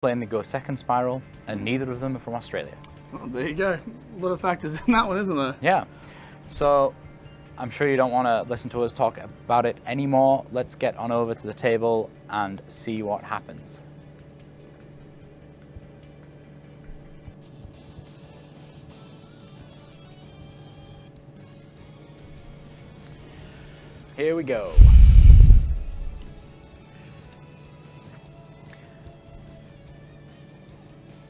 playing the Go Second Spyral, and neither of them are from Australia. Well, there you go. A lot of factors in that one, isn't there? Yeah. So I'm sure you don't want to listen to us talk about it anymore. Let's get on over to the table and see what happens. Here we go.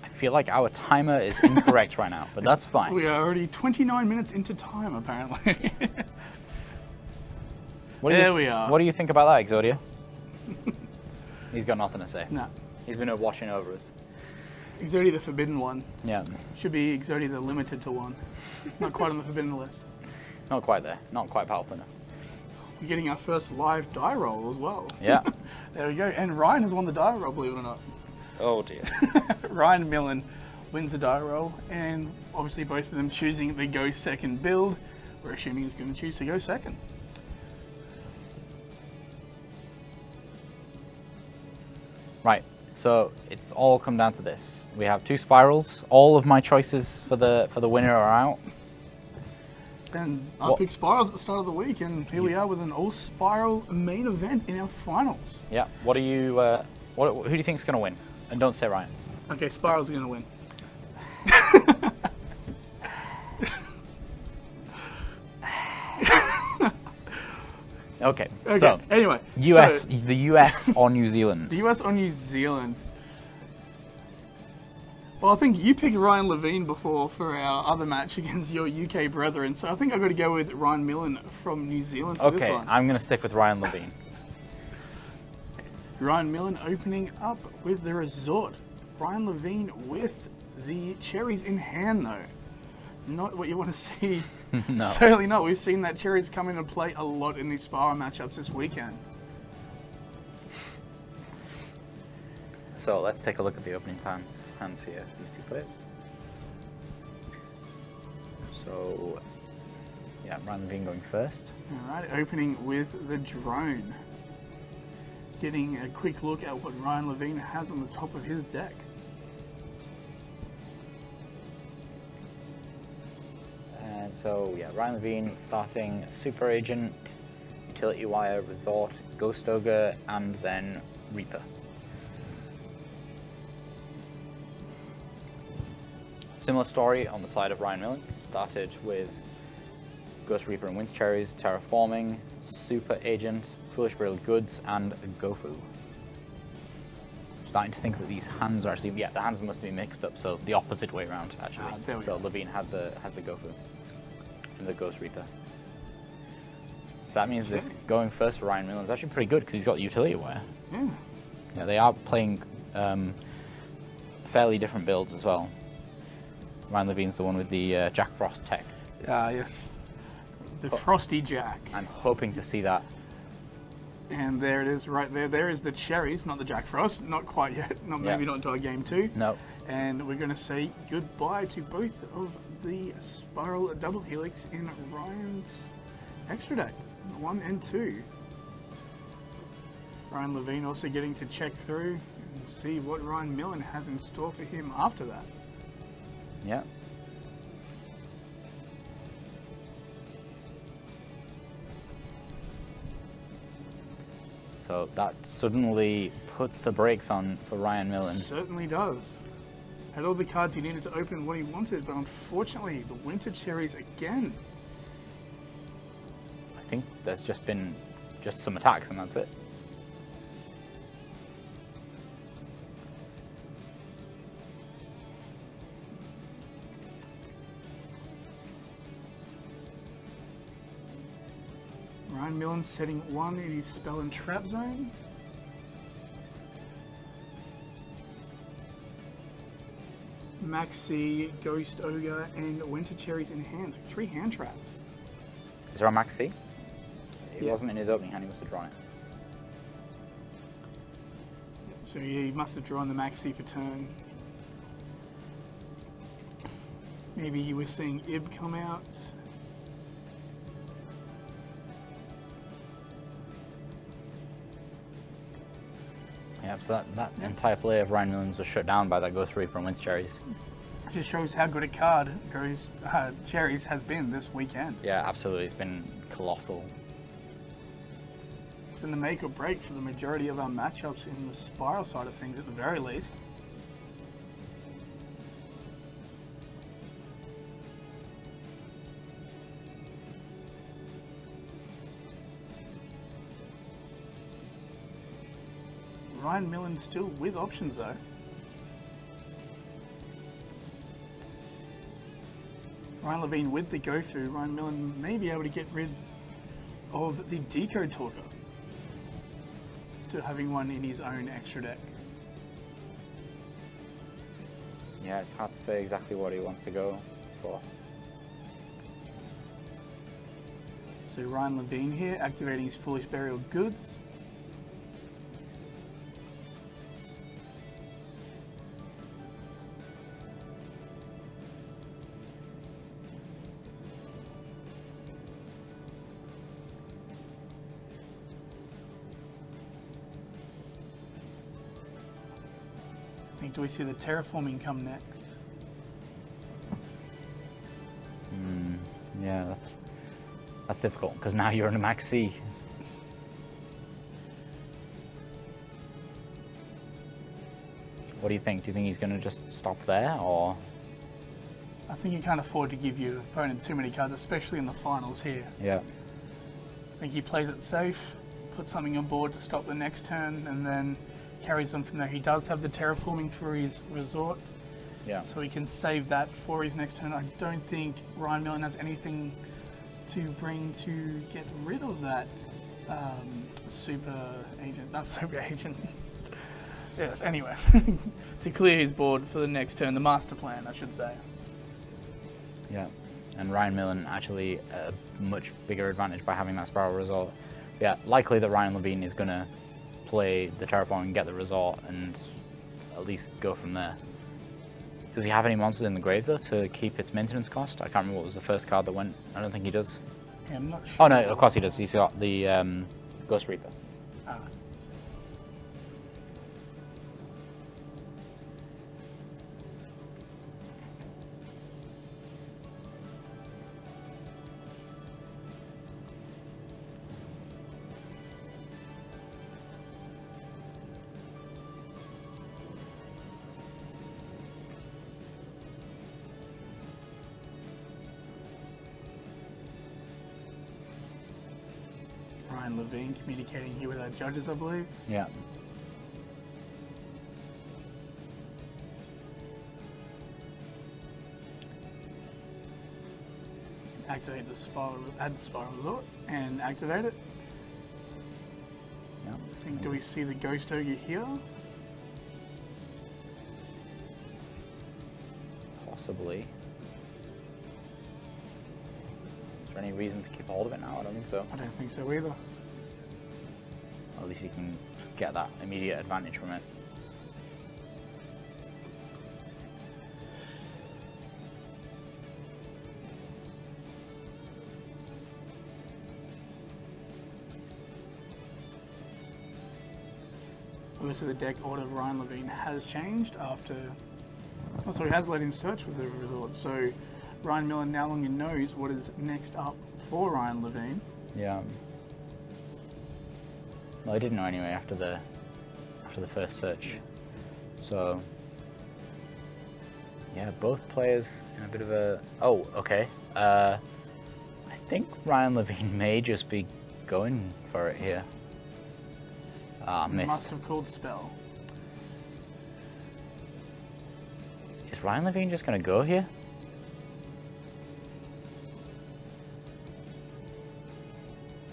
I feel like our timer is incorrect right now, but that's fine. We are already 29 minutes into time, apparently. There we are. What do you think about that, Exodia? He's got nothing to say. No. He's been watching over us. Exodia the forbidden one. Yeah. Should be Exodia the limited to one. Not quite on the forbidden list. Not quite there. Not quite powerful enough. We're getting our first live die roll as well. Yeah. There we go. And Ryan has won the die roll, believe it or not. Oh dear. Ryan Millen wins the die roll, and obviously both of them choosing the Go Second build. We're assuming he's going to choose to go second. Right. So it's all come down to this. We have two spirals. All of my choices for the winner are out. And I picked Spyrals at the start of the week, and here we are with an all-Spyral main event in our finals. Yeah. What do you? Who do you think is going to win? And don't say Ryan. Okay, Spyral's going to win. Okay. Okay. So Anyway, the US or New Zealand? The US or New Zealand. Well, I think you picked Ryan Levine before for our other match against your UK brethren, so I think I've got to go with Ryan Millen from New Zealand for this Okay, one. I'm going to stick with Ryan Levine. Ryan Millen opening up with the resort. Ryan Levine with the cherries in hand, though. Not what you want to see. No. Certainly not. We've seen that cherries come into play a lot in these Spyral matchups this weekend. So let's take a look at the opening hands here, these two players. So, yeah, Ryan Levine going first. Alright, opening with the drone. Getting a quick look at what Ryan Levine has on the top of his deck. And so, yeah, Ryan Levine starting Super Agent, Utility Wire, Resort, Ghost Ogre, and then Reaper. Similar story on the side of Ryan Millen. Started with Ghost Reaper and Winter Cherries, Terraforming, Super Agent, Foolish Brittle Goods, and Gofu. Starting to think that these hands are actually, yeah, the hands must be mixed up, so the opposite way around actually. So Levine has the Gofu and the Ghost Reaper. So that means this going first for Ryan Millen is actually pretty good because he's got the Utility Wire. Yeah. Yeah, they are playing fairly different builds as well. Ryan Levine's the one with the Jack Frost tech. Yes. The Frosty Jack. I'm hoping to see that. And there it is right there. There is the cherries, not the Jack Frost. Not quite yet. Maybe not until game 2. No. And we're going to say goodbye to both of the Spyral Double Helix in Ryan's extra deck, 1 and 2. Ryan Levine also getting to check through and see what Ryan Millen has in store for him after that. Yeah. So that suddenly puts the brakes on for Ryan Millen. Certainly does. Had all the cards he needed to open what he wanted, but unfortunately the Winter Cherries again. I think there's just been some attacks and that's it. Ryan Millen setting 1 in his spell and trap zone. Maxi, Ghost Ogre, and Winter Cherries in hand. 3 hand traps. Is there a Maxi? It Yeah. wasn't in his opening hand, he must have drawn it. So he must have drawn the Maxi for turn. Maybe he was seeing Ib come out. Yeah, Yeah, so that entire play of Ryan Millen's was shut down by that Ghost Reaper and Winter Cherries. It just shows how good a card Cherries has been this weekend. Yeah, absolutely. It's been colossal. It's been the make or break for the majority of our matchups in the Spyral side of things at the very least. Ryan Millen still with options though. Ryan Levine with the go through. Ryan Millen may be able to get rid of the Decode Talker. Still having one in his own extra deck. Yeah, it's hard to say exactly what he wants to go for. So Ryan Levine here activating his Foolish Burial Goods. Do we see the terraforming come next? Yeah, that's difficult because now you're in a max C. What do you think? Do you think he's going to just stop there, or? I think you can't afford to give your opponent too many cards, especially in the finals here. Yeah. I think he plays it safe, puts something on board to stop the next turn, and then carries on from there. He does have the terraforming for his resort, so he can save that for his next turn. I don't think Ryan Millen has anything to bring to get rid of that super agent. Yes, anyway, to clear his board for the next turn, the master plan, I should say. Yeah, and Ryan Millen actually a much bigger advantage by having that Spyral resort. Yeah, likely that Ryan Levine is going to play the terraform and get the resort and at least go from there. Does he have any monsters in the grave though to keep its maintenance cost? I can't remember what was the first card that went. I don't think he does. Yeah, I'm not sure. Oh no, of course he does. He's got the Ghost Reaper. Ah. Ryan Levine communicating here with our judges, I believe. Yeah. Activate the Spyral, add the Spyral resort, and activate it. Yeah. I think, do we see the Ghost Ogre here? Possibly. Is there any reason to keep hold of it now? I don't think so. I don't think so either. At least you can get that immediate advantage from it. Obviously the deck order of Ryan Levine has changed after... Oh, so he has let him search for the resort. So Ryan Millen now longer knows what is next up for Ryan Levine. Yeah. Well, I didn't know anyway after the first search. So yeah, both players in a bit of a... Oh, okay. I think Ryan Levine may just be going for it here. Ah, missed. Must have called spell. Is Ryan Levine just going to go here?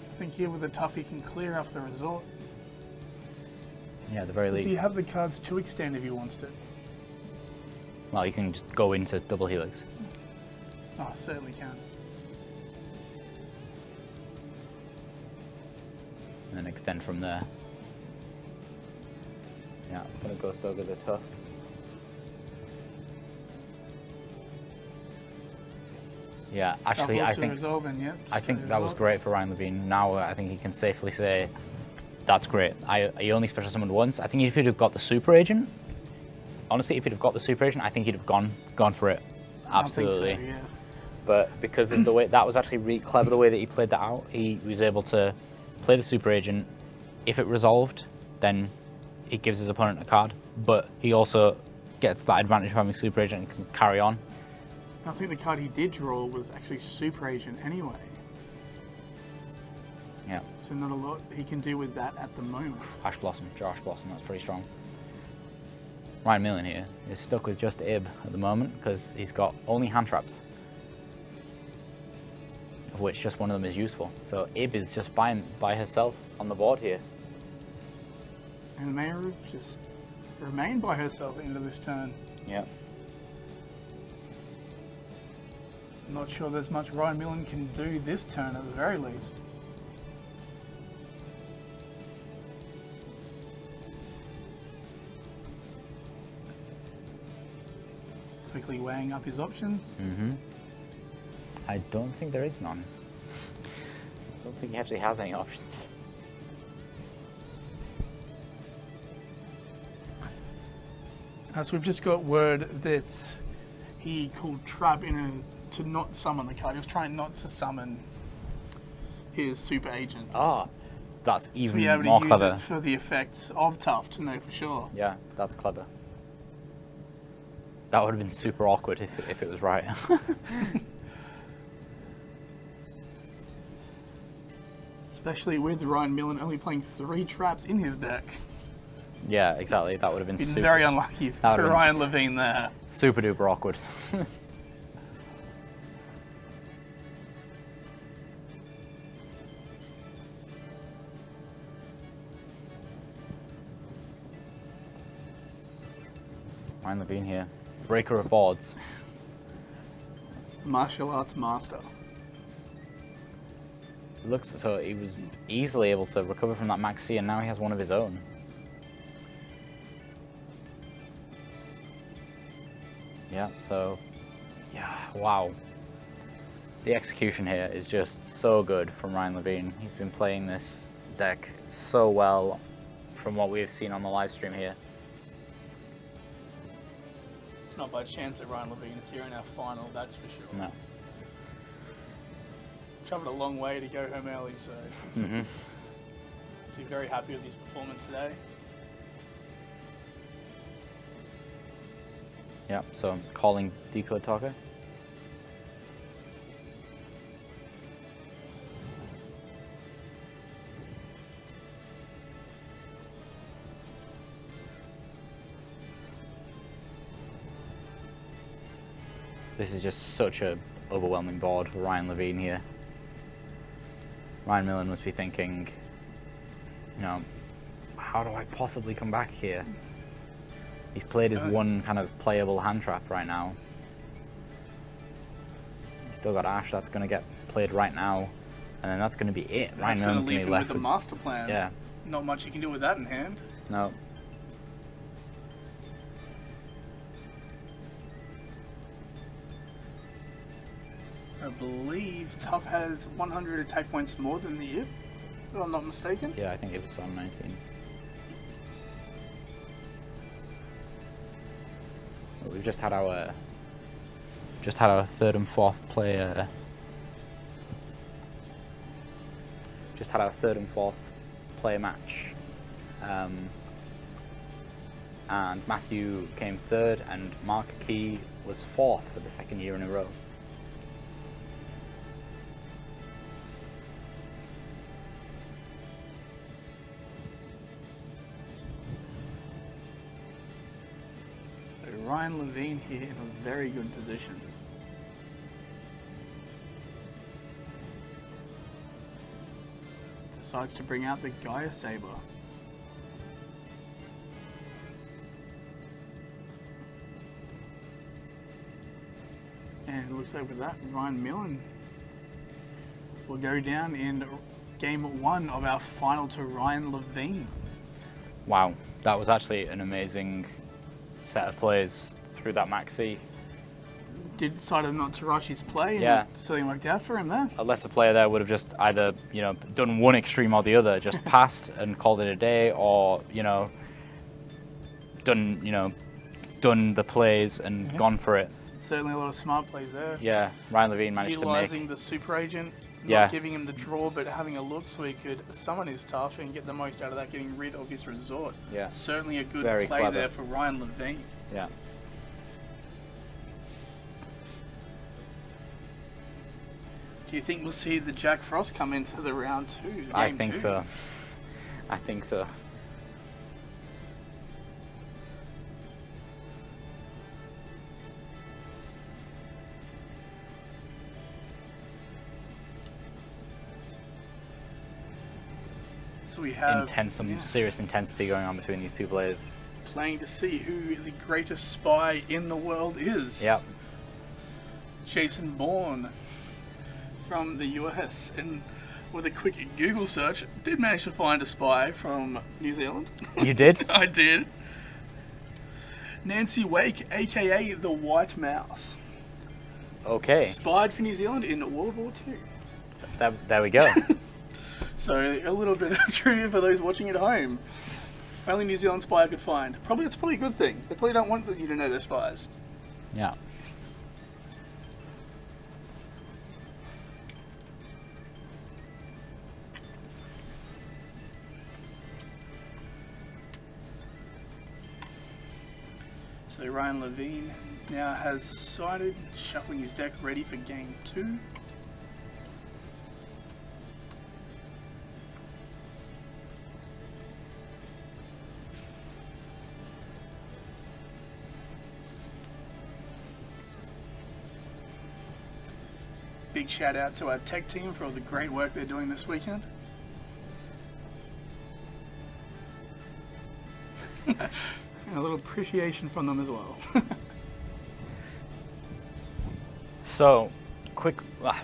I think here with a tough he can clear off the resort. Yeah, at the very least. Does he have the cards to extend if he wants to? Well, you can just go into double helix. Oh, certainly can. And then extend from there. Yeah, gonna Ghost Ogre the tough. Yeah, actually, I think that was great for Ryan Levine. Now I think he can safely say that's great. He only special summoned once. I think if he'd have got the super agent, honestly, if he'd have got the super agent, I think he'd have gone for it. Absolutely. I think so, yeah. But because of the way, that was actually really clever the way that he played that out. He was able to play the super agent. If it resolved, then he gives his opponent a card. But he also gets that advantage of having super agent and can carry on. I think the card he did draw was actually super agent anyway. Yeah. So not a lot he can do with that at the moment. Ash Blossom, Ash Blossom, that's pretty strong. Ryan Millen here is stuck with just Ib at the moment because he's got only hand traps, of which just one of them is useful. So Ib is just by herself on the board here. And Mayru just remain by herself into this turn. Yeah. Not sure there's much Ryan Millen can do this turn at the very least. Quickly weighing up his options. Mm-hmm. I don't think there is none. I don't think he actually has any options. So we've just got word that he called Trap in to not summon the card. He was trying not to summon his super agent. Ah, that's even to be able more to clever. use it for the effect of Tough to know for sure. Yeah, that's clever. That would have been super awkward if it was right. Especially with Ryan Millen only playing 3 traps in his deck. Yeah, exactly. That would have been He's super, very unlucky for Ryan Levine there. Super duper awkward. Ryan Levine here. Breaker of boards. Martial arts master. Looks so he was easily able to recover from that Max C, and now he has one of his own. Yeah, so, yeah, wow. The execution here is just so good from Ryan Levine. He's been playing this deck so well from what we've seen on the live stream here. It's not by chance that Ryan Levine is here in our final, that's for sure. No. Travelled a long way to go home early, so he's very happy with his performance today. Yeah, so I'm calling Decode Talker. This is just such a overwhelming board for Ryan Levine here. Ryan Millen must be thinking, you know, how do I possibly come back here? He's played his one kind of playable hand trap right now. He's still got Ash, that's going to get played right now. And then that's going to be it. Ryan Millen's going to be left with the master plan. Yeah. Not much you can do with that in hand. No. I believe Tough has 100 attack points more than the Ip, if I'm not mistaken. Yeah, I think it was on 19. But we've just had our third and fourth player. Just had our third and fourth player match, and Matthew came third, and Mark Key was fourth for the second year in a row. Ryan Levine here in a very good position. Decides to bring out the Gaia Saber. And it looks like with that, Ryan Millen will go down in game 1 of our final to Ryan Levine. Wow, that was actually an amazing set of plays through that Max C. decided not to rush his play, and Yeah. it certainly worked out for him there. A lesser player there would have just either, you know, done one extreme or the other, just passed and called it a day, or, you know, done the plays and gone for it. Certainly a lot of smart plays there. Yeah, Ryan Levine managed to make. Utilising the super agent, not Yeah. giving him the draw, but having a look so he could summon his tough and get the most out of that, getting rid of his resort. Yeah. Certainly a good Very play clever. there for Ryan Levine. Yeah. Do you think we'll see the Jack Frost come into the round 2? I think so. I think so. So we have Some serious intensity going on between these two players. playing to see who the greatest spy in the world is. Yep. Jason Bourne from the US, and with a quick Google search, did manage to find a spy from New Zealand. You did? I did. Nancy Wake, aka the White Mouse, Okay. spied for New Zealand in World War II. There we go. So a little bit of trivia for those watching at home. Only New Zealand spy I could find. It's probably a good thing. They probably don't want you to know they're spies. Yeah. So Ryan Levine now has sided, shuffling his deck ready for game 2. Big shout out to our tech team for all the great work they're doing this weekend. And a little appreciation from them as well. So,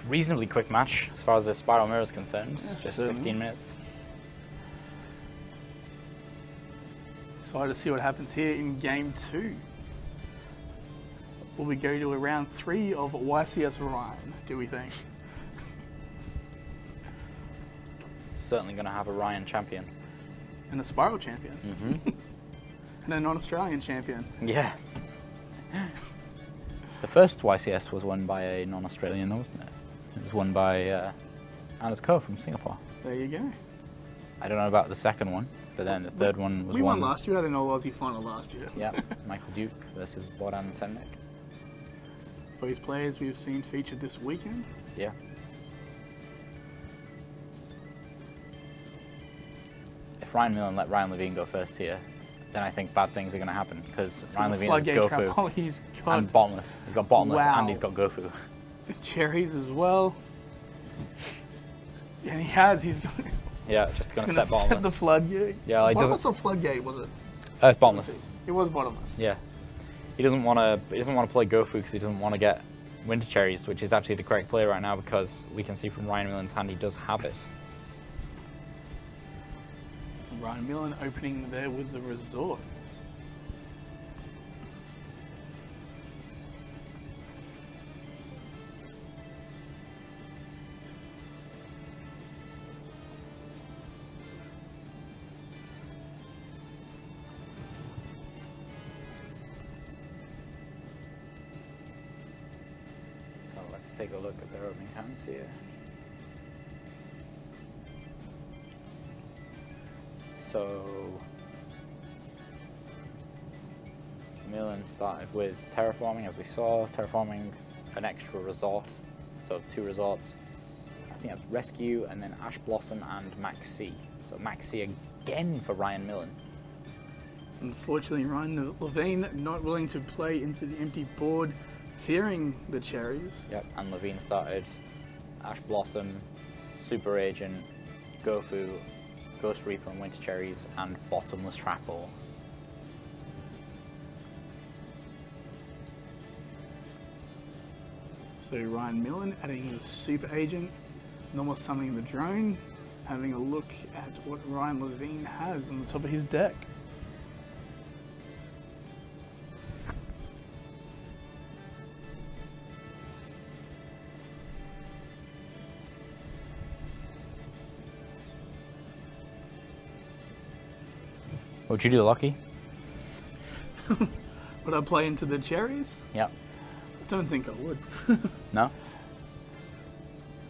reasonably quick match as far as the Spyral mirror is concerned. Yeah, Just certainly. 15 minutes. Excited to see what happens here in game 2. Will we go to a round 3 of YCS Ryan, do we think? Certainly going to have a Ryan champion. And a Spyral champion. Mm-hmm. And a non-Australian champion. Yeah. The first YCS was won by a non-Australian, wasn't it? It was won by Anders Ko from Singapore. There you go. I don't know about the second one, but then the third one was We won last year. We had an All-Aussie final last year. Yeah, Michael Duke versus Boran Temnik. Both players we've seen featured this weekend. Yeah. If Ryan Millen let Ryan Levine go first here, then I think bad things are going to happen, because Ryan Levine has Gofu He's got and Bottomless. He's got Bottomless Wow. and he's got Gofu. cherries as well. And he's got... Yeah, just going to set set Bottomless. the floodgate. Yeah, well, he doesn't. What floodgate was it? It's Bottomless. It was bottomless. Yeah. He doesn't want to play Gofu because he doesn't want to get Winter Cherries, which is actually the correct play right now, because we can see from Ryan Millen's hand he does have it. Ryan Millen opening there with the resort. So let's take a look at their opening hands here. So Millen started with terraforming, as we saw, terraforming an extra resort, so 2 resorts. I think that was Rescue, and then Ash Blossom and Max C. So Max C again for Ryan Millen. Unfortunately, Ryan Levine not willing to play into the empty board, fearing the cherries. Yep, and Levine started Ash Blossom, Super Agent, Gofu, Ghost Reaper and Winter Cherries, and Bottomless Trapple. So Ryan Millen adding the Super Agent, normal summoning the drone, having a look at what Ryan Levine has on the top of his deck. Would you do Lucky? Would I play into the cherries? Yep. I don't think I would. No?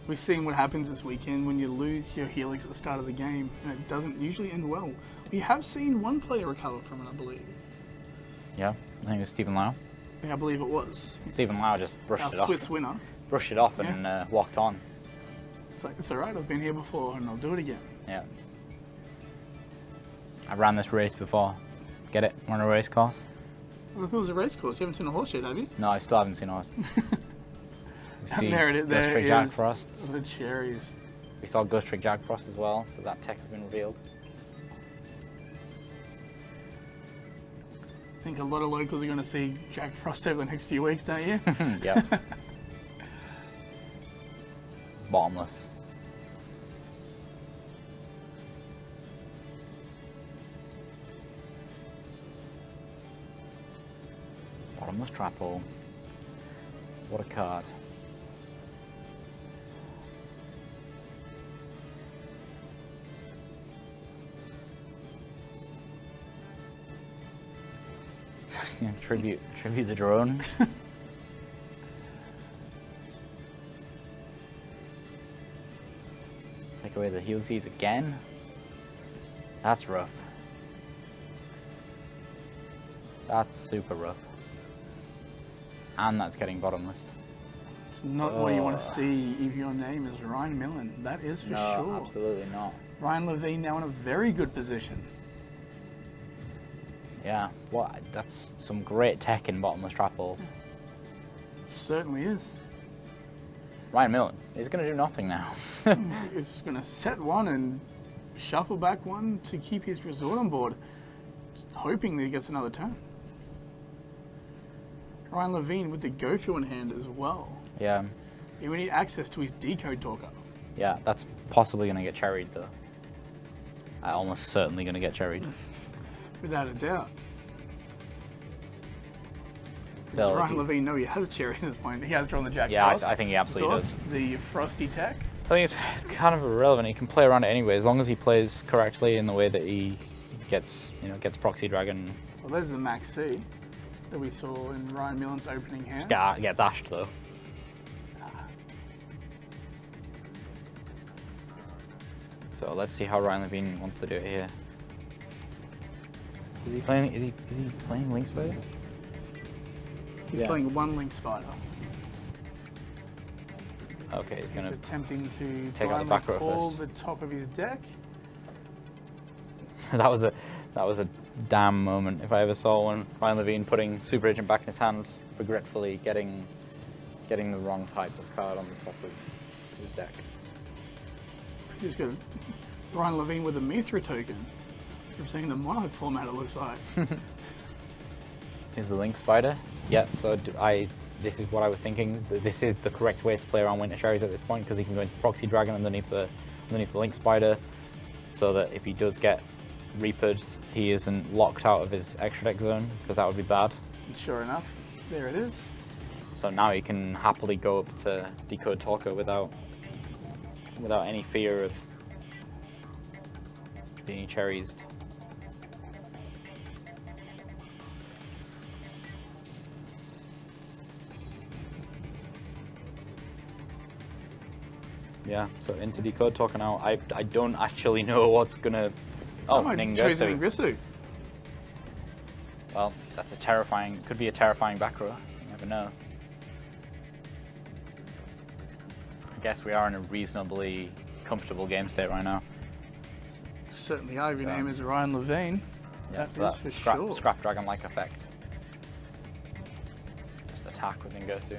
We've seen what happens this weekend when you lose your helix at the start of the game, and it doesn't usually end well. We have seen one player recover from it, I believe. Yeah, I think it was Stephen Lau. I believe it was. Stephen Lau just brushed it off. Swiss winner. Brushed it off and walked on. It's like, it's alright, I've been here before and I'll do it again. Yeah. I ran this race before. Get it? Run a race course? I thought it was a race course. You haven't seen a horse yet, have you? No, I still haven't seen a horse. We see there it is. Ghost Trick Jack Frost. The cherries. We saw Ghost Trick Jack Frost as well, so that tech has been revealed. I think a lot of locals are going to see Jack Frost over the next few weeks, don't you? Yeah. Bottomless. Bottomless Trapple. What a card. Tribute the drone. Take away the heal seas again. That's rough. That's super rough. And that's getting bottomless. It's not what you want to see if your name is Ryan Millen. That is for sure. No, absolutely not. Ryan Levine now in a very good position. Yeah, what? That's some great tech in bottomless trapple. Certainly is. Ryan Millen, he's going to do nothing now. He's going to set one and shuffle back one to keep his resort on board, just hoping that he gets another turn. Ryan Levine with the go-through in hand as well. Yeah. He will need access to his decode talker. Yeah, that's possibly going to get cherried though. Almost certainly going to get cherried. Without a doubt. So Ryan Levine, no, he has cherries at this point. He has drawn the Jack Yeah, Frost. I think he absolutely does. The Frosty tech. I think it's kind of irrelevant. He can play around it anyway, as long as he plays correctly in the way that he gets Proxy Dragon. Well, there's the Max C that we saw in Ryan Millen's opening hand. Gets ashed though. So let's see how Ryan Levine wants to do it here. Is he playing Link Spider? He's playing one Link Spider. Okay, he's gonna attempting to take out the back row pull first. the top of his deck. that was a damn moment if I ever saw one. Ryan Levine putting Super Agent back in his hand, regretfully getting the wrong type of card on the top of his deck. He's got Ryan Levine with a Mithra token. From seeing the Monarch format, it looks like. Is the Link Spider? Yeah, so this is what I was thinking. This is the correct way to play around Winter Cherries at this point, because he can go into Proxy Dragon underneath the Link Spider, so that if he does get Reapered, he isn't locked out of his extra deck zone, because that would be bad. And sure enough, there it is. So now he can happily go up to Decode Talker without any fear of being cherries. Yeah, so into Decode Talker now. I don't actually know what's gonna. Oh, Ningusu. Well, that's could be a terrifying back row. You never know. I guess we are in a reasonably comfortable game state right now. Certainly are. Your name is Ryan Levine. Yeah, so that's Scrap Dragon-like effect. Just attack with Ningusu.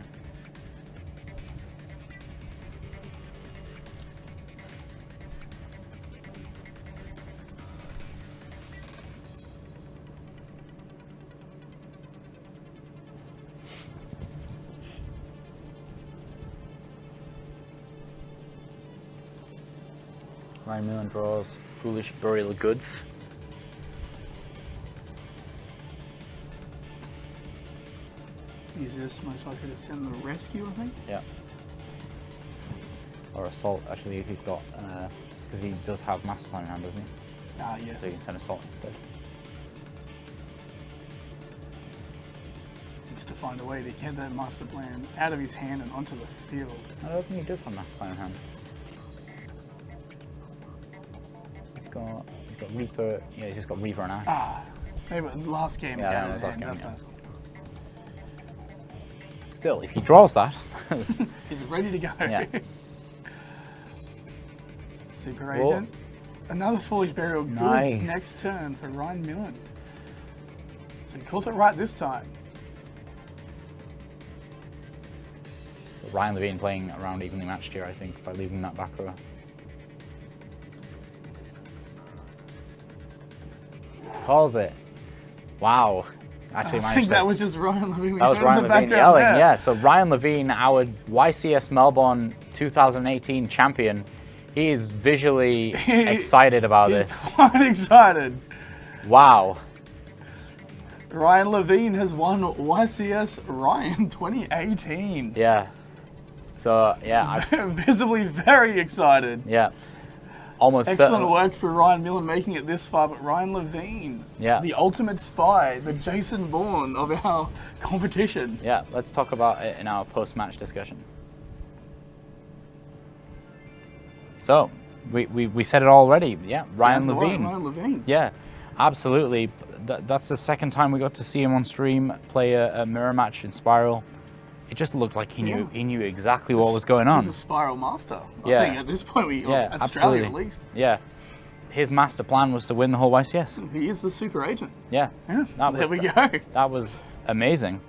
Ryan Millen draws Foolish Burial Goods. Use this most likely to send the rescue, I think. Yeah. Or Assault, actually, if he's got, because he does have Master Plan in hand, doesn't he? Ah, yes. So you can send Assault instead. find a way to get that master plan out of his hand and onto the field. I don't think he does have master plan in hand. He's got Reaper. Yeah, he's just got Reaper and Ash. Ah, maybe last game. Yeah, out of last hand. game, That's yeah. nice. Still, if he draws that, he's ready to go. Yeah. Super Whoa. Agent. Another Foolish Burial. Good Nice. next turn for Ryan Millen. So he caught it right this time. Ryan Levine playing around evenly matched here, I think, by leaving that back row. Calls it. Wow. Actually, I think that was just Ryan Levine. That was Ryan Levine yelling, yeah. So Ryan Levine, our YCS Melbourne 2018 champion, he is visually excited about this. He's quite excited. Wow. Ryan Levine has won YCS Ryan 2018. Yeah. So, yeah. Visibly very excited. Yeah. Almost excellent work for Ryan Millen making it this far, but Ryan Levine, yeah, the ultimate spy, the Jason Bourne of our competition. Yeah, let's talk about it in our post-match discussion. So, we said it already. Yeah, Ryan Levine. Ryan Levine. Yeah, absolutely. That's the second time we got to see him on stream play a mirror match in Spyral. It just looked like he knew exactly what was going on. He's a Spyral master. Yeah. I think at this point, Australia absolutely. at least. Yeah. His master plan was to win the whole YCS. He is the super agent. Yeah. There we go. That was amazing.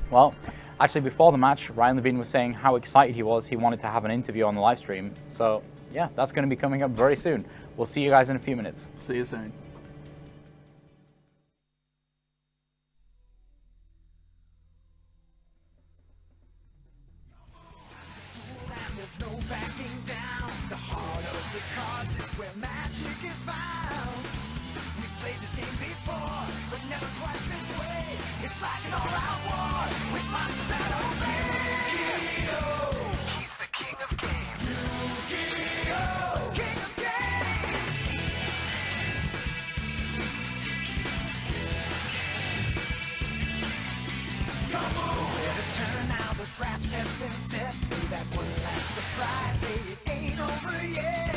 Well, actually, before the match, Ryan Levine was saying how excited he was. He wanted to have an interview on the live stream. So, yeah, that's going to be coming up very soon. We'll see you guys in a few minutes. See you soon. No backing down. The heart of the cards is where magic is found. We've played this game before, but never quite this way. It's like an all-out war with monsters that obey. Yu-Gi-Oh! He's the king of games. Yu-Gi-Oh! King of games. Come on, where to turn now? The traps have been set through that one last surprise. Hey, it ain't over yet.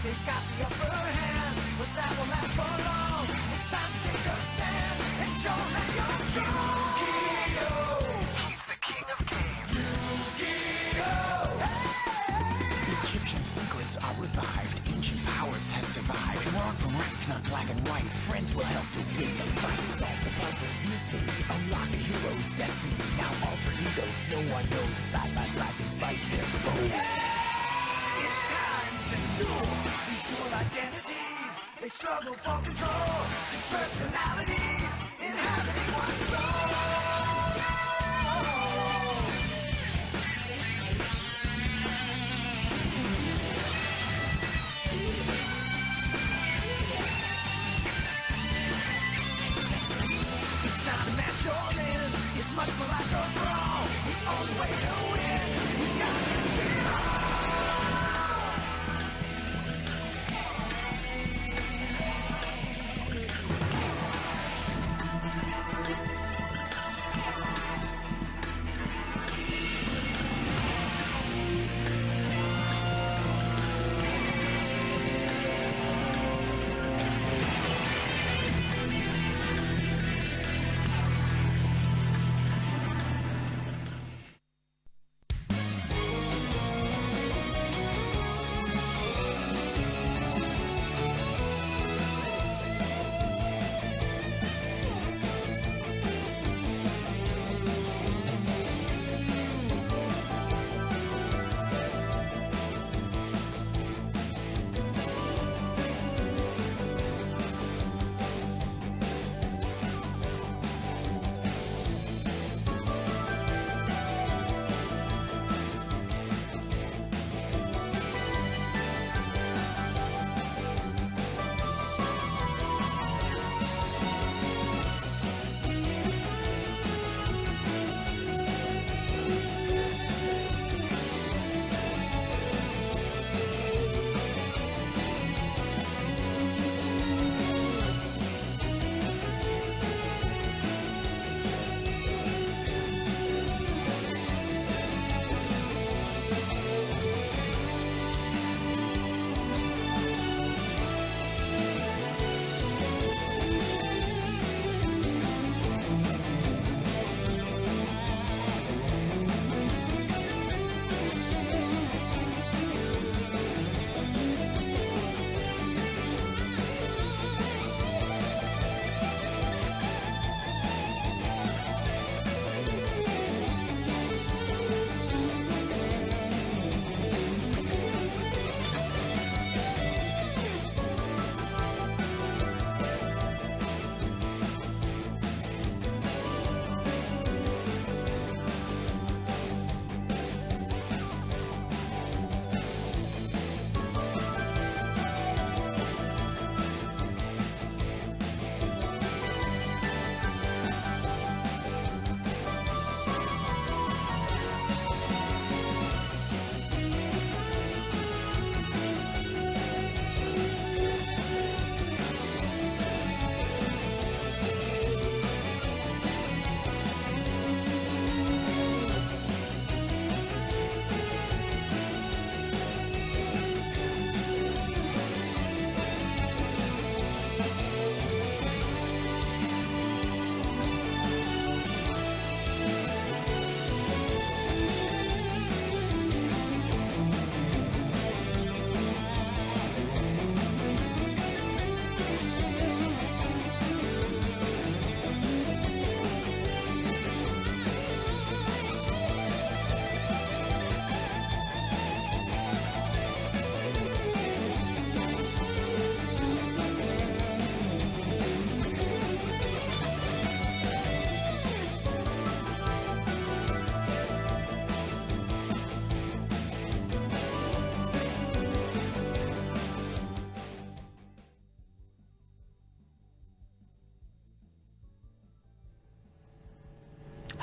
They've got the upper hand, but that won't last for long. It's time to take a stand and show them that you're strong. Yu-Gi-Oh! He's the king of games. Yu-Gi-Oh! Hey! Egyptian secrets are revived. Ancient powers have survived. Wrong from right's not black and white. Friends will help to win the fight. Solve the puzzle's mystery. Unlock a hero's destiny. Now alter egos, no one knows. Side by side they fight their foes. It's time to duel. These dual identities, they struggle for control. Two personalities inhabiting one soul. It's not a match you're in. It's much more like a brawl. The only way to win, we gotta risk it all.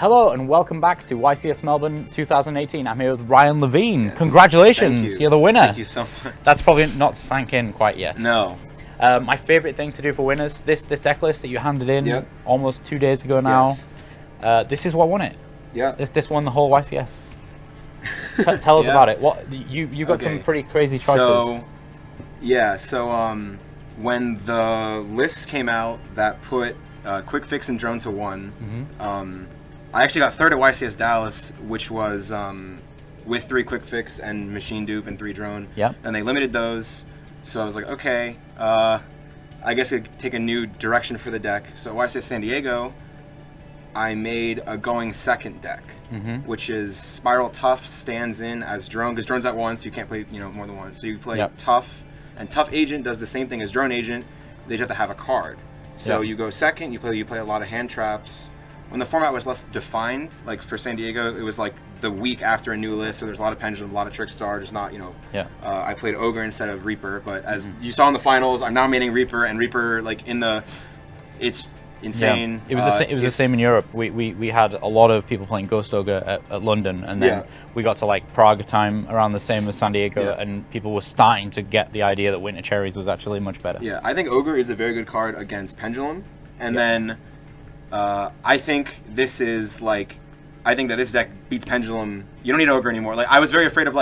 Hello and welcome back to YCS Melbourne 2018. I'm here with Ryan Levine. Yes. Congratulations, you're the winner. Thank you so much. That's probably not sank in quite yet. No. My favorite thing to do for winners, this deck list that you handed in almost 2 days ago now. Yes. This is what won it. Yeah. This won the whole YCS. Tell us about it. What you got some pretty crazy choices. So when the list came out that put Quick Fix and Drone to 1, I actually got third at YCS Dallas, which was with 3 Quick Fix and Machine Dupe and 3 Drone. Yeah. And they limited those, so I was like, okay, I guess I could take a new direction for the deck. So at YCS San Diego, I made a going second deck, which is Spyral Tough stands in as Drone, because Drone's at 1, so you can't play more than 1. So you play Tough, and Tough Agent does the same thing as Drone Agent. They just have to have a card. So you go second, you play a lot of hand traps. When the format was less defined, like for San Diego, it was like the week after a new list, so there's a lot of Pendulum, a lot of Trickstar, just not, I played Ogre instead of Reaper, but as you saw in the finals, I'm nominating Reaper, and Reaper, like it's insane. Yeah. It was the same in Europe. We had a lot of people playing Ghost Ogre at London, and then we got to like Prague time around the same as San Diego, and people were starting to get the idea that Winter Cherries was actually much better. Yeah, I think Ogre is a very good card against Pendulum, and then I think this that this deck beats Pendulum. You don't need Ogre anymore. Like, I was very afraid of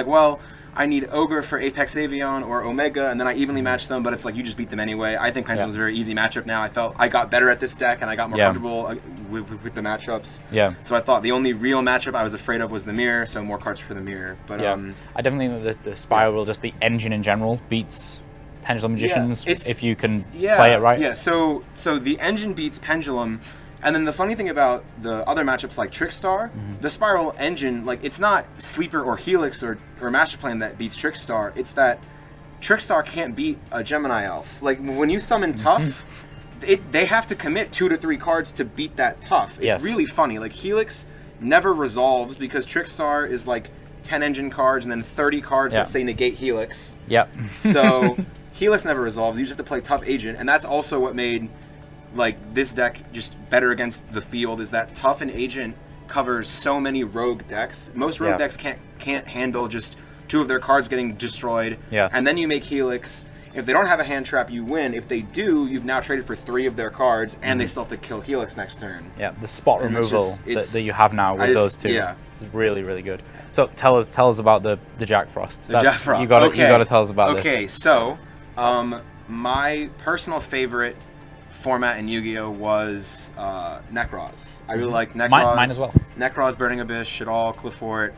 I need Ogre for Apex Avion or Omega, and then I evenly match them, but it's like you just beat them anyway. I think Pendulum's a very easy matchup now. I felt I got better at this deck, and I got more comfortable with the matchups. Yeah. So I thought the only real matchup I was afraid of was the Mirror, so more cards for the Mirror. But I definitely think that the Spyral, just the engine in general, beats Pendulum Magicians if you can play it right. Yeah, so the engine beats Pendulum. And then the funny thing about the other matchups like Trickstar, the Spyral engine, it's not Sleeper or Helix or Master Plan that beats Trickstar. It's that Trickstar can't beat a Gemini Elf. Like, when you summon Tough, they have to commit 2 to 3 cards to beat that Tough. It's really funny. Like, Helix never resolves because Trickstar is 10 engine cards and then 30 cards that say negate Helix. Yep. So Helix never resolves. You just have to play Tough Agent, and that's also what made this deck just better against the field, is that Tough and Agent covers so many rogue decks. Most rogue decks can't handle just 2 of their cards getting destroyed. Yeah. And then you make Helix. If they don't have a hand trap, you win. If they do, you've now traded for 3 of their cards, and they still have to kill Helix next turn. Yeah, the spot removal that you have now with those 2 is really, really good. So tell us about the Jack Frost. Jack Frost. You got to tell us about this. Okay, so my personal favorite format in Yu-Gi-Oh was Nekroz. I really like Nekroz. Mine as well. Nekroz, Burning Abyss, Shaddoll, Cliffort.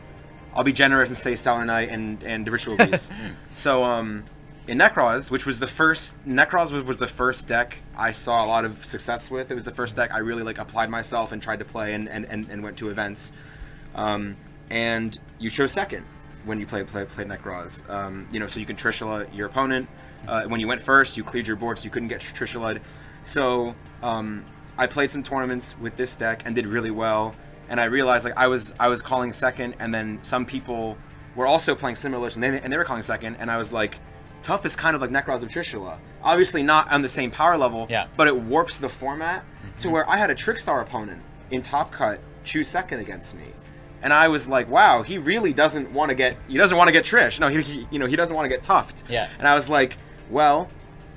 I'll be generous and say Stellar Knight and the Ritual Beast. So in Nekroz, which was the first the first deck I saw a lot of success with. It was the first deck I really applied myself and tried to play and went to events. And you chose second when you played Nekroz. So you can Trishula your opponent. When you went first, you cleared your board, so you couldn't get Trishula'd. So I played some tournaments with this deck and did really well, and I realized I was calling second, and then some people were also playing similar, and they were calling second, and I was like, Tough is kind of like Nekroz of Trishula. Obviously not on the same power level, but it warps the format to where I had a Trickstar opponent in Top Cut choose second against me, and I was like, wow, he really doesn't want to get Trish. No, he doesn't want to get Tuffed. Yeah. And I was like, well,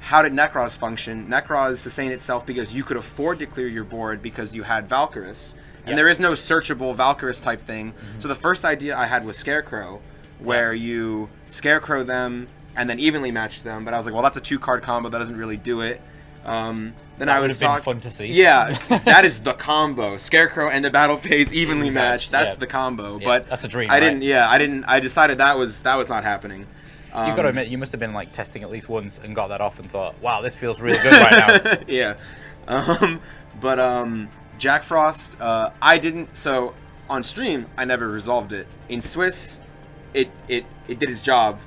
how did Nekroz function? Nekroz sustained itself because you could afford to clear your board because you had Valkyrus. And there is no searchable Valkyrus type thing. So the first idea I had was Scarecrow, where you Scarecrow them and then evenly match them. But I was like, well, that's a 2-card combo. That doesn't really do it. Then that would have been fun to see. Yeah, that is the combo. Scarecrow and the battle phase evenly matched. That's the combo. Yeah, but that's a dream. I decided that was not happening. You've got to admit, you must have been testing at least once and got that off and thought, wow, this feels really good right now. Yeah. But Jack Frost, I didn't, so on stream, I never resolved it. In Swiss, it did its job.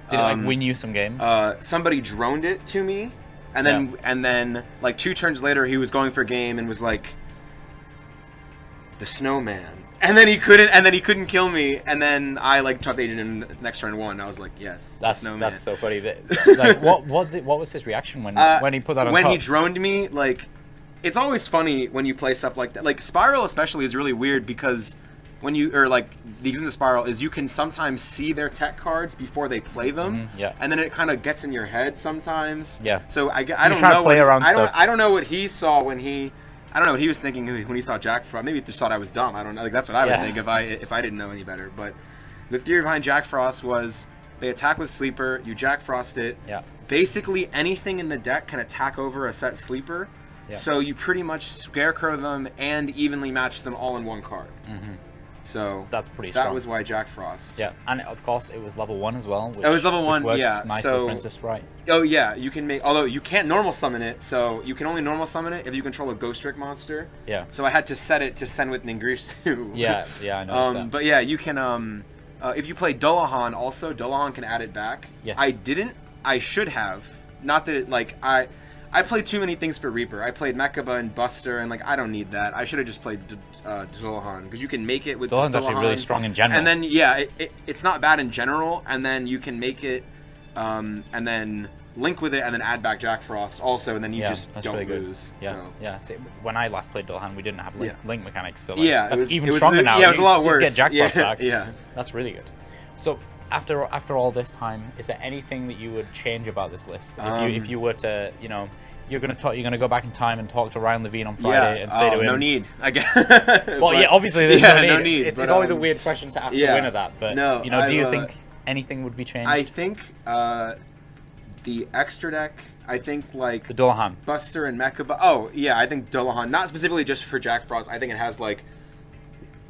Did it win you some games? Somebody droned it to me, and then 2 turns later, he was going for game and was like, the Snowman. And then he couldn't kill me, and then I Tough Agent in next turn 1. I was like, yes, that's so funny. What was his reaction when he put that on when top? he droned me? it's always funny when you play stuff like that. Like Spyral especially is really weird because when you, or like the existence of Spyral is you can sometimes see their tech cards before they play them, and then it kind of gets in your head sometimes. Yeah. So I don't know. I don't know what he saw when he. I don't know what he was thinking when he saw Jack Frost. Maybe he just thought I was dumb. I don't know. Like that's what I would think if I didn't know any better. But the theory behind Jack Frost was they attack with sleeper. You Jack Frost it. Yeah. Basically anything in the deck can attack over a set sleeper. Yeah. So you pretty much scarecrow them and evenly match them all in one card. So that's pretty strong. That was why Jack Frost. Yeah, and of course it was level 1 as well. Which, it was level 1, works yeah. Nice so with Princess Sprite. Oh yeah, you can make. Although you can't normal summon it, so you can only normal summon it if you control a Ghost Trick monster. Yeah. So I had to set it to send with Ningirsu. Yeah, I noticed that. But yeah, you can. If you play Dullahan, also Dullahan can add it back. Yes. I didn't. I should have. Not that it like I played too many things for Reaper. I played Mechaba and Buster, and like I don't need that. I should have just played Dullahan because you can make it with Dullahan's actually really strong in general. And then it's not bad in general, and then you can make it, and then link with it, and then add back Jack Frost also, and then you just don't really lose. Yeah, so. yeah. See, when I last played Dullahan, we didn't have link mechanics, so like, yeah, that's even stronger now. Yeah, it was a lot worse. Just get Jack Frost back. Yeah, that's really good. So. After all this time, is there anything that you would change about this list? If you were to, you're gonna go back in time and talk to Ryan Levine on Friday and say to him, no need, I guess. Well, yeah, obviously there's no need. It's always a weird question to ask the winner that, but no, do you think anything would be changed? I think the extra deck. I think like the Dullahan, Buster and Mechaba. Oh yeah, I think Dullahan. Not specifically just for Jack Frost. I think it has like.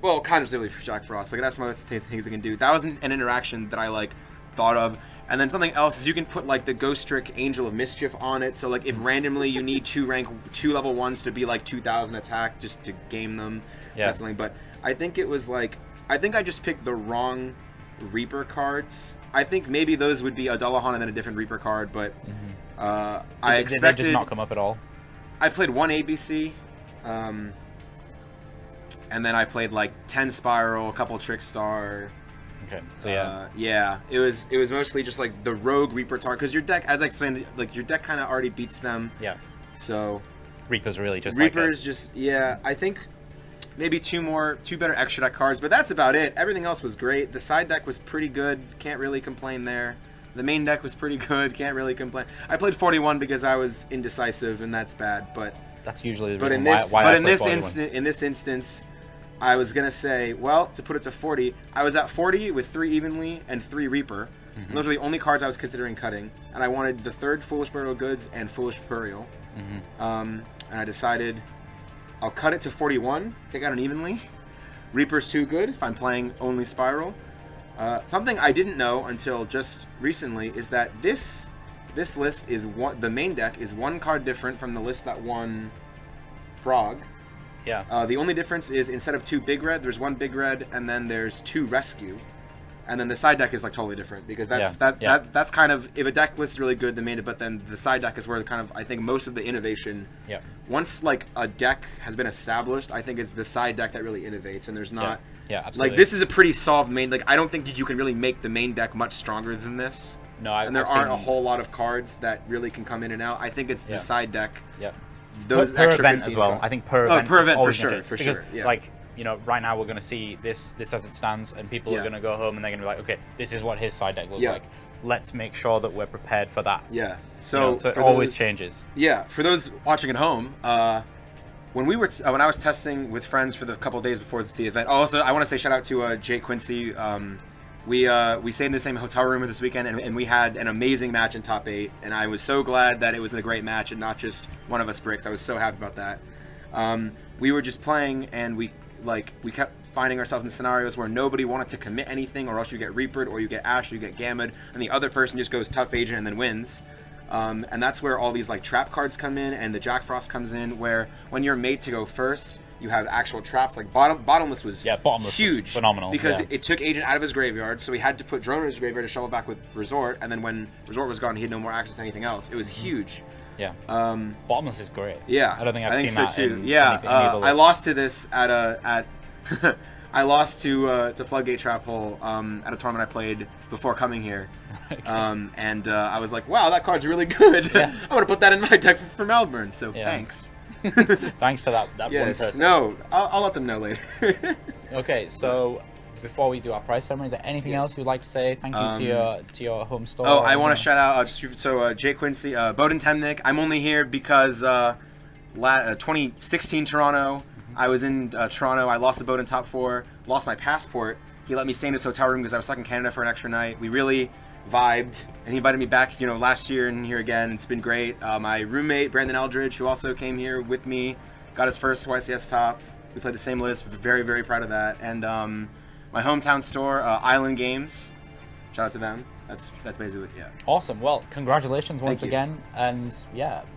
Well, kind of silly for Jack Frost. Like that's some other things it can do. That was an interaction that I like thought of. And then something else is you can put like the Ghost Trick Angel of Mischief on it. So like if randomly you need two level 1s to be like 2,000 attack just to game them. Yeah. That's something. But I think it was like I just picked the wrong Reaper cards. I think maybe those would be a Dullahan and then a different Reaper card. But I expected. Did they just not come up at all? I played one ABC. And then I played like 10 Spyral, a couple Trickstar. Okay, so it was mostly just like the Rogue Reaper target because your deck, as I explained, like your deck kind of already beats them. Yeah. So. Reaper's really just. Reaper's I think maybe two better extra deck cards, but that's about it. Everything else was great. The side deck was pretty good. Can't really complain there. The main deck was pretty good. Can't really complain. I played 41 because I was indecisive, and that's bad. But that's usually the reason why in this instance. I was going to say, well, to put it to 40, I was at 40 with 3 Evenly and 3 Reaper. And those were the only cards I was considering cutting. And I wanted the 3rd Foolish Burial Goods and Foolish Burial. And I decided I'll cut it to 41, take out an Evenly. Reaper's too good if I'm playing only Spyral. Something I didn't know until just recently is that this list is the main deck is 1 card different from the list that won Frog. Yeah. The only difference is instead of 2 big red, there's 1 big red, and then there's 2 rescue, and then the side deck is like totally different because that's kind of if a deck list is really good, the main, but then the side deck is where kind of I think most of the innovation. Yeah. Once like a deck has been established, I think it's the side deck that really innovates, and there's not. Yeah, absolutely. Like this is a pretty solved main. Like I don't think you can really make the main deck much stronger than this. No, and there aren't a whole lot of cards that really can come in and out. I think it's the side deck. Yeah. Those per extra event as well. I think per event. Per event for sure. For because, sure. Yeah. Like right now we're going to see this as it stands, and people are going to go home and they're going to be like, okay, this is what his side deck looks like. Let's make sure that we're prepared for that. Yeah. So, so it always changes. Yeah. For those watching at home, when I was testing with friends for the couple of days before the event. Also, I want to say shout out to Jake Quincy. We stayed in the same hotel room this weekend, and we had an amazing match in top 8. And I was so glad that it was a great match and not just one of us bricks. I was so happy about that. We were just playing, and we kept finding ourselves in scenarios where nobody wanted to commit anything, or else you get Reapered, or you get Ash, or you get Gammed, and the other person just goes Tough Agent and then wins. And that's where all these like trap cards come in, and the Jack Frost comes in, where when you're made to go first, you have actual traps. Like Bottomless was huge, was phenomenal, because it took Agent out of his graveyard, so he had to put Drone in his graveyard to shovel back with Resort, and then when Resort was gone, he had no more access to anything else. It was huge. Yeah. Bottomless is great. Yeah. I don't think I've seen so that too. in Yeah. any of the lists. I lost to this at I lost to Floodgate Trap Hole at a tournament I played before coming here. Okay. And I was like, wow, that card's really good. Yeah. I would have put that in my deck for Melbourne, so thanks. Thanks to that one person. No, I'll let them know later. Okay, so before we do our prize ceremony, is there anything else you'd like to say? Thank you to your home store. Oh, I want to shout out Jay Quincy, Bowden Temnick. I'm only here because 2016 Toronto. I was in Toronto. I lost the Bowden top 4, lost my passport. He let me stay in his hotel room because I was stuck in Canada for an extra night. We really vibed, and he invited me back, last year and here again. It's been great. My roommate Brandon Eldridge, who also came here with me, got his first YCS top. We played the same list. Very, very proud of that. And my hometown store, Island Games. Shout out to them. That's basically Awesome. Well, congratulations once again, and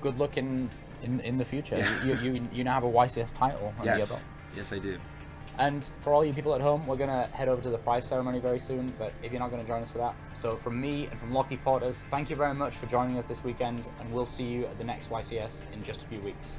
good luck in the future. Yeah. You now have a YCS title under your belt. Yes, I do. And for all you people at home, we're gonna head over to the prize ceremony very soon. But if you're not gonna join us for that, so from me and from Lockie Porters, thank you very much for joining us this weekend, and we'll see you at the next YCS in just a few weeks.